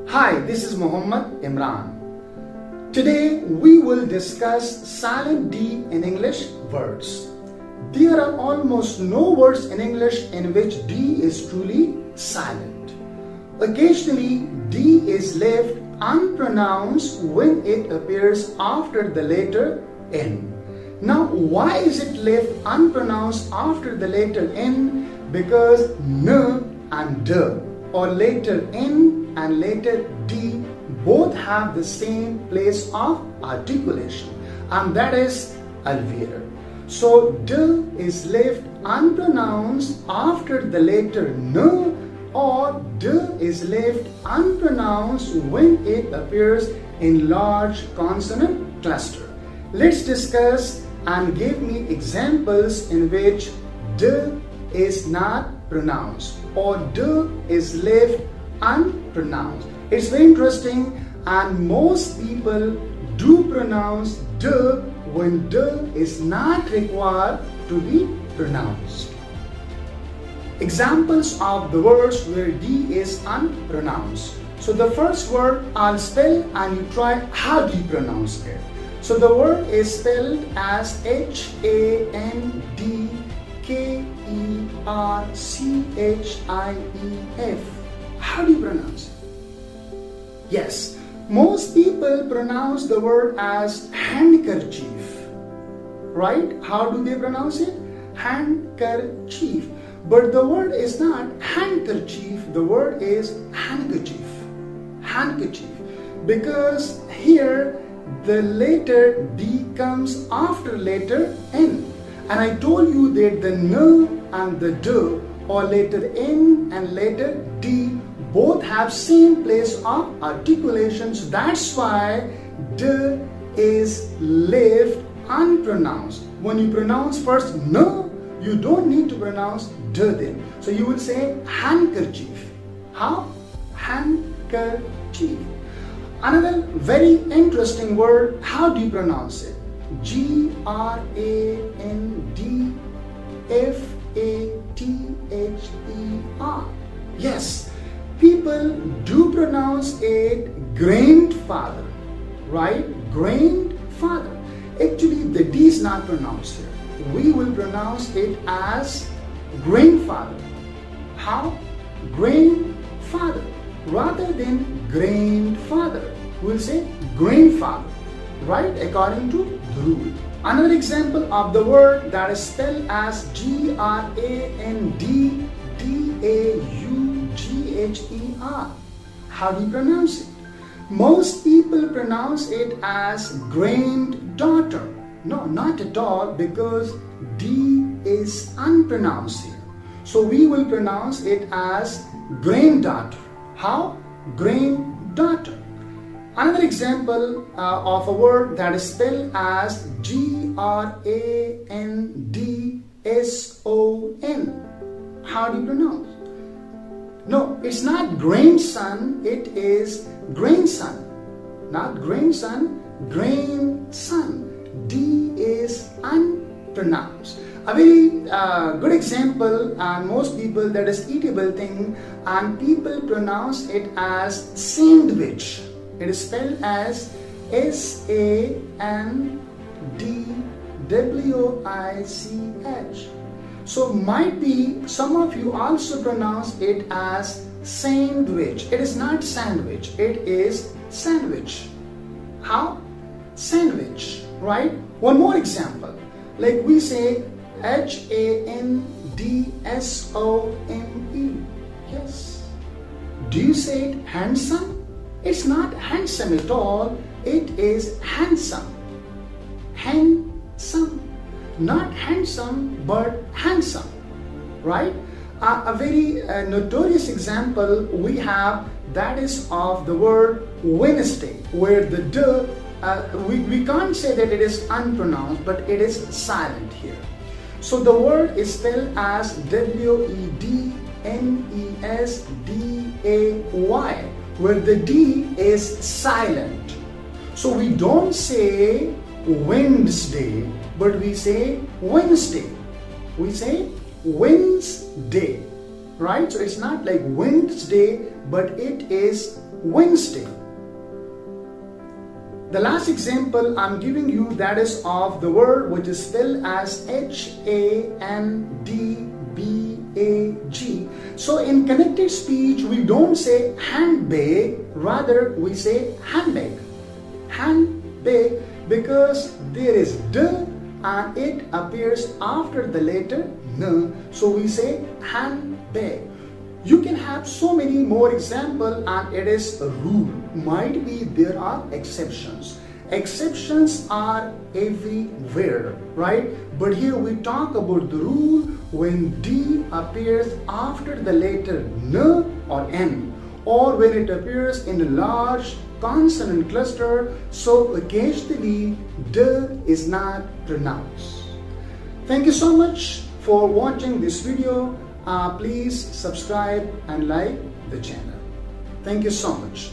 Hi, this is Imran. Today we will discuss silent D in English words. There are almost no words in English in which D is truly silent. Occasionally, D is left unpronounced when it appears after the letter N. Now, why is it left unpronounced after the letter N? Because N and D, or letter N and letter D, both have the same place of articulation, and that is alveolar. So D is left unpronounced after the letter N, or D is left unpronounced when it appears in large consonant cluster. Let's discuss and give me examples in which D is not pronounced or D is left unpronounced. It's very interesting, and most people do pronounce D when D is not required to be pronounced. Examples of the words where D is unpronounced. So the first word I'll spell and you try how do you pronounce it. So the word is spelled as Handkerchief. How do you pronounce it? Yes, most people pronounce the word as handkerchief. Right? How do they pronounce it? Handkerchief. But the word is not handkerchief, the word is handkerchief. Handkerchief. Because here the letter D comes after letter N. And I told you that the N and the D, or letter N and letter D, both have same place of articulation. So that's why D is left unpronounced. When you pronounce first N, you don't need to pronounce D then. So you will say handkerchief. How? Handkerchief. Another very interesting word, how do you pronounce it? Grandfather. Yes, people do pronounce it grandfather, right? Grandfather. Actually, the D is not pronounced here. We will pronounce it as grandfather. How? Grandfather. Rather than grandfather, we'll say grandfather, right? According to the rule. Another example of the word that is spelled as Granddaugher. How do you pronounce it? Most people pronounce it as granddaughter. No, not at all, because D is unpronounced here. So we will pronounce it as granddaughter. How? Granddaughter. Another example of a word that is spelled as Grandson. How do you pronounce? No, it's not grandson, it is grandson. Not grandson, grandson. D is unpronounced. A very good example, and most people, that is eatable thing, and people pronounce it as sandwich. It is spelled as Sandwich. So might be some of you also pronounce it as sandwich. It is not sandwich, it is sandwich. How? Sandwich, right? One more example. Like we say Handsome. Yes. Do you say it handsome? It's not handsome at all. It is handsome. Handsome. Not handsome, but handsome. Right? A very notorious example we have, that is of the word Wednesday, where the D, we can't say that it is unpronounced, but it is silent here. So the word is spelled as Wednesday, where the D is silent. So we don't say Wednesday, but we say Wednesday. We say Wednesday, right? So it's not like Wednesday, but it is Wednesday. The last example I'm giving you, that is of the word which is spelled as Handbag. So in connected speech, we don't say handbag, rather we say handbag. Handbag, because there is d and it appears after the letter n, so we say handbag. You can have so many more examples, and it is a rule. Might be there are exceptions. Exceptions are everywhere, right? But here we talk about the rule when D appears after the letter N or N, or when it appears in a large consonant cluster, so occasionally D is not pronounced. Thank you so much for watching this video. Please subscribe and like the channel. Thank you so much.